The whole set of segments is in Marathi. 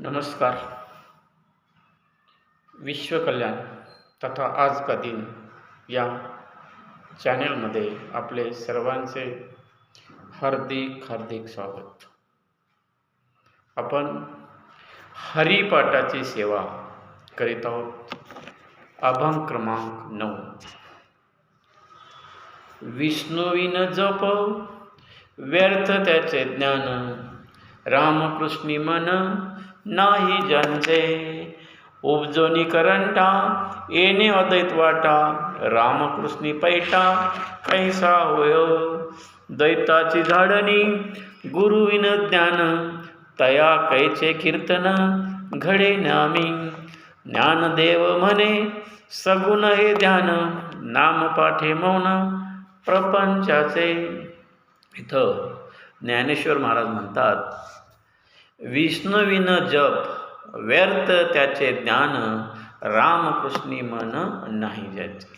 नमस्कार. विश्व कल्याण तथा आज का दिन या चॅनेलमध्ये आपले सर्वांचे हार्दिक हार्दिक स्वागत. आपण हरिपाठाची सेवा करीत आहोत. अभंग क्रमांक 9. विष्णुविन जप व्यर्थ त्याचे ज्ञान, रामकृष्णी मन नाही ज्यांचे. उपजोनी करंटा येणे अद्वैत वाटा, रामकृष्णी पैठा कैसा होय. दैताची झाडणी गुरुविन ज्ञान, तया कैचे कीर्तन घडे नामी. ज्ञानदेव म्हणे सगुण हे ध्यान, नाम पाठे मौन प्रपंचाचे. इथं ज्ञानेश्वर महाराज म्हणतात, विष्णुविन जप व्यर्थ त्याचे ज्ञान, रामकृष्णी मन नाही ज्याचे.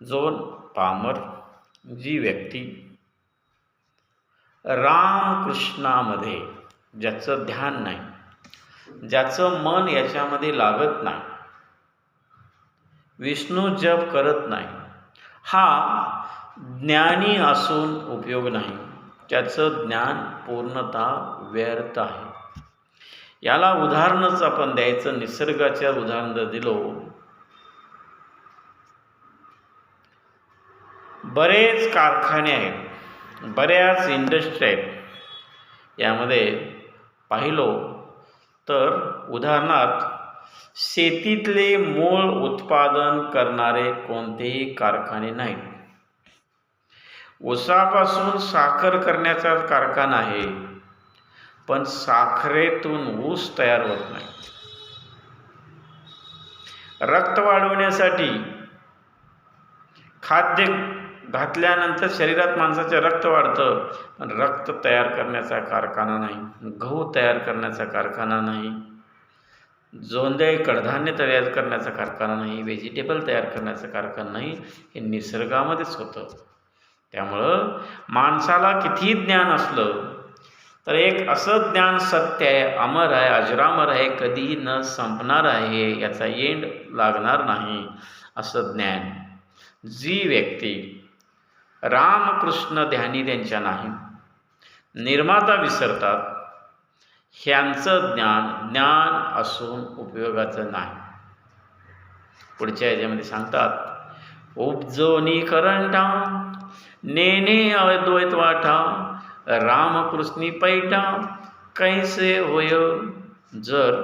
जो पामर, जी व्यक्ती रामकृष्णामध्ये ज्याचं ध्यान नाही, ज्याचं मन याच्यामध्ये लागत नाही, विष्णू जप करत नाही, हा ज्ञानी असून उपयोग नाही. त्याचं ज्ञान पूर्णतः व्यर्थ आहे. याला उदाहरणच आपण द्यायचं. निसर्गाच्या उदाहरण जर दिलो, बरेच कारखाने आहेत, बऱ्याच इंडस्ट्री आहेत. यामध्ये पाहिलो तर उदाहरणार्थ शेतीतले मूळ उत्पादन करणारे कोणतेही कारखाने नाहीत. ऊसापासून साखर करण्याचा कारखाना आहे, पण साखरेतून ऊस तयार होत नाही. रक्त वाढवण्यासाठी खाद्य घातल्यानंतर शरीरात माणसाचे रक्त वाढतं, पण रक्त तयार करण्याचा कारखाना नाही. गहू तयार करण्याचा कारखाना नाही. जोंधळे कडधान्य तयार करण्याचा कारखाना नाही. व्हेजिटेबल तयार करण्याचा कारखाना नाही. हे निसर्गामध्येच होतं. त्यामुळं माणसाला किती ज्ञान असलं तर एक असं ज्ञान सत्य आहे, अमर आहे, अजरामर आहे, कधी न संपणार आहे, याचा एंड लागणार नाही, असं ज्ञान जी व्यक्ती रामकृष्ण ध्यानी त्यांच्या नाही, निर्माता विसरतात, ह्यांचं ज्ञान असून उपयोगाचं नाही. पुढच्या याच्यामध्ये सांगतात, उपजोनी करंटा नेने अद्वैत वाटा, रामकृष्णी पैठा कैसे होय. जर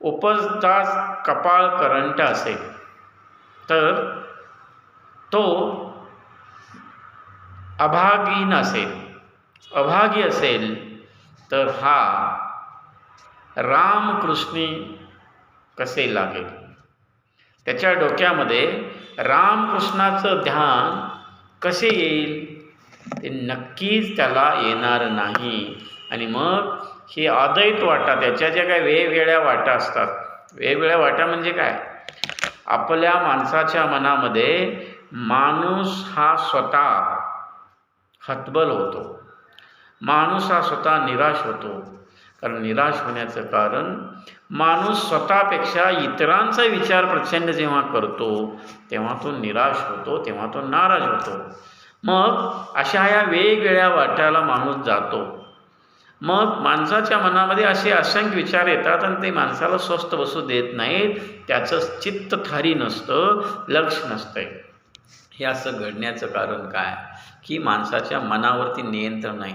उपजताच कपाळ करंट असेल तर तो अभागी नसेल, अभागी असेल तर हा रामकृष्णी कसे लागेल. त्याच्या डोक्यामध्ये रामकृष्णाचं ध्यान कसे येईल ते नक्कीच त्याला येणार नाही. आणि मग ही अद्वैत वाटा, त्याच्या ज्या काही वेगवेगळ्या वाटा असतात, वेगवेगळ्या वाटा म्हणजे काय, आपल्या माणसाच्या मनामध्ये माणूस हा स्वतः हतबल होतो, माणूस हा स्वतः निराश होतो. कारण निराश होण्याचं कारण माणूस स्वतःपेक्षा इतरांचा विचार प्रचंड जेव्हा करतो तेव्हा तो निराश होतो, तेव्हा तो नाराज होतो. मग अशा या वेगवेगळ्या वाट्याला माणूस जातो. मग माणसाच्या मनामध्ये असे असंख्य विचार येतात आणि ते माणसाला स्वस्थ बसू देत नाहीत. त्याचं चित्त थारी नसतं, लक्ष नसतंय. हे असं घडण्याचं कारण काय, की माणसाच्या मनावरती नियंत्रण नाही,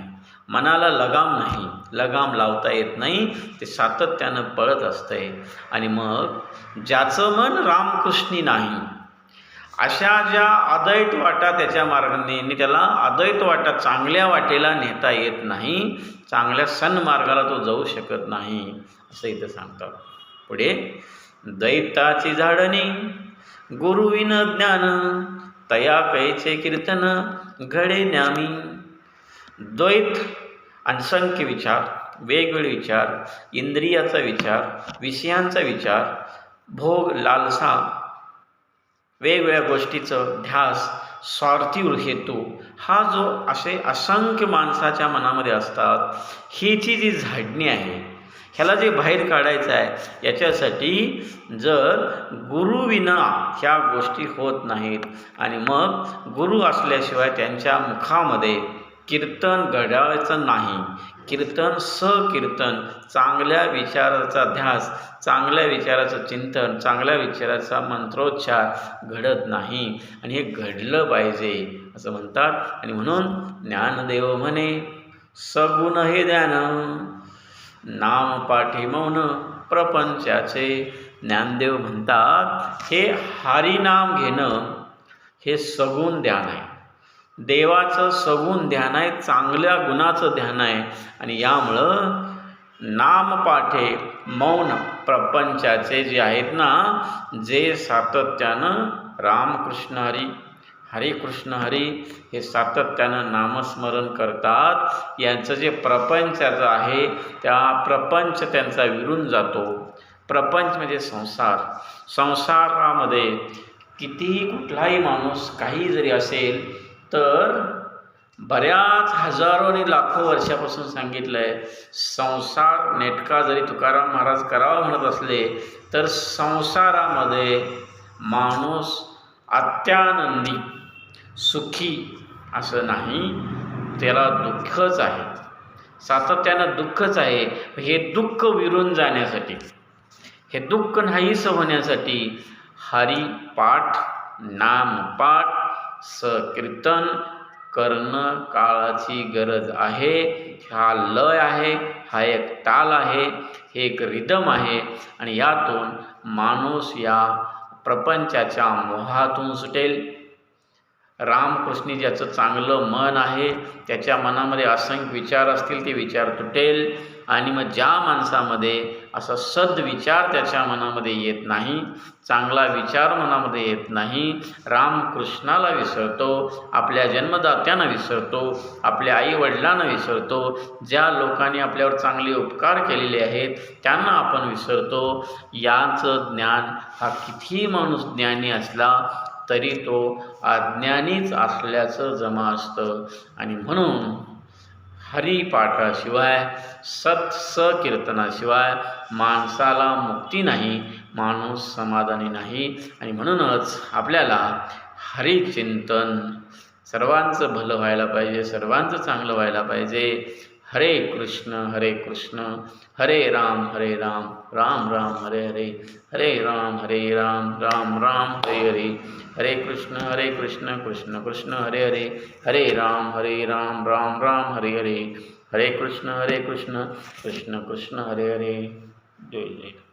मनाला लगाम नाही, लगाम लावता येत नाही, ते सातत्यानं पळत असतंय. आणि मग ज्याचं मन रामकृष्णी नाही, अशा ज्या अद्वैत वाटा त्याच्या मार्गाने त्याला अद्वैत वाटा चांगल्या वाटेला नेता येत नाही, चांगल्या सन्मार्गाला तो जाऊ शकत नाही, असं इथं सांगतात. पुढे, दैताची झाडणी गुरुविन ज्ञान, तया कैचे कीर्तन घडे नामी. द्वैत असंख्य विचार, वेगवेगळे विचार, इंद्रियाचा विचार, विषयांचा विचार, भोग लालसा, वेगवेगळ्या गोष्टीचं ध्यास, स्वार्थी हेतू, हा जो असे असंख्य माणसाच्या मनामध्ये असतात, ही जी झाडणी आहे, ह्याला जे बाहेर काढायचं आहे याच्यासाठी जर गुरुविना ह्या गोष्टी होत नाहीत आणि मग गुरु असल्याशिवाय त्यांच्या मुखामध्ये कीर्तन घडायचं नाही. कीर्तन सकीर्तन, चांगल्या विचाराचा ध्यास, चांगल्या विचाराचं चिंतन, चांगल्या विचाराचा मंत्रोच्चार घडत नाही आणि हे घडलं पाहिजे असं म्हणतात. आणि म्हणून ज्ञानदेव म्हणे सगुण हे ध्यान, नाम पाठी मौन प्रपंचाचे. ज्ञानदेव म्हणतात हे हरिनाम घेणं हे सगुण ध्यान आहे, देवाचं सगुण ध्यान आहे, चांगल्या गुणाचं ध्यान आहे. आणि यामुळं नामपाठे मौन प्रपंचाचे जे आहेत ना, जे सातत्यानं रामकृष्ण हरी, हरे कृष्ण हरी हे सातत्यानं नामस्मरण करतात, यांचं जे प्रपंचाचं आहे त्या प्रपंच त्यांचा विरून जातो. प्रपंच म्हणजे संसार. संसारामध्ये कितीही कुठलाही माणूस काही जरी असेल तर बऱ्याच हजारो आणि लाखो वर्षापासून सांगितलं आहे, संसार नेटका जरी तुकाराम महाराज करावा म्हणत असले तर संसारामध्ये माणूस अत्यानंदी सुखी असं नाही, त्याला दुःखच आहे, सातत्यानं दुःखच आहे. हे दुःख विरून जाण्यासाठी, हे दुःख नाहीसं होण्यासाठी हरिपाठ, नामपाठ, सकीर्तन करणं काळाची गरज आहे. हा लय आहे, हा एक ताल आहे, हे एक रिदम आहे. आणि यातून माणूस या प्रपंचाच्या मोहातून सुटेल. रामकृष्णी ज्याचं चांगलं मन आहे, त्याच्या मनामध्ये असंख्य विचार असतील, ते विचार तुटेल. आणि मग ज्या माणसामध्ये असा सद्विचार त्याच्या मनामध्ये येत नाही, चांगला विचार मनामध्ये येत नाही, रामकृष्णाला विसरतो, आपल्या जन्मदात्यांना विसरतो, आपल्या आईवडिलांना विसरतो, ज्या लोकांनी आपल्यावर चांगले उपकार केलेले आहेत त्यांना आपण विसरतो. याचं ज्ञान, हा कितीही माणूस ज्ञानी असला तरी तो अज्ञानीच असल्याचं जमा असतं. आणि म्हणून हरिपाठाशिवाय, सकीर्तनाशिवाय माणसाला मुक्ती नाही, माणूस समाधानी नाही. आणि म्हणूनच आपल्याला हरिचिंतन, सर्वांचं भलं व्हायला पाहिजे, सर्वांचं चांगलं व्हायला पाहिजे. हरे कृष्ण हरे राम राम राम हरे हरे, हरे राम राम राम हरे हरे. हरे कृष्ण कृष्ण कृष्ण हरे हरे, हरे राम राम राम हरे हरे. हरे कृष्ण कृष्ण कृष्ण हरे हरे. जय जय.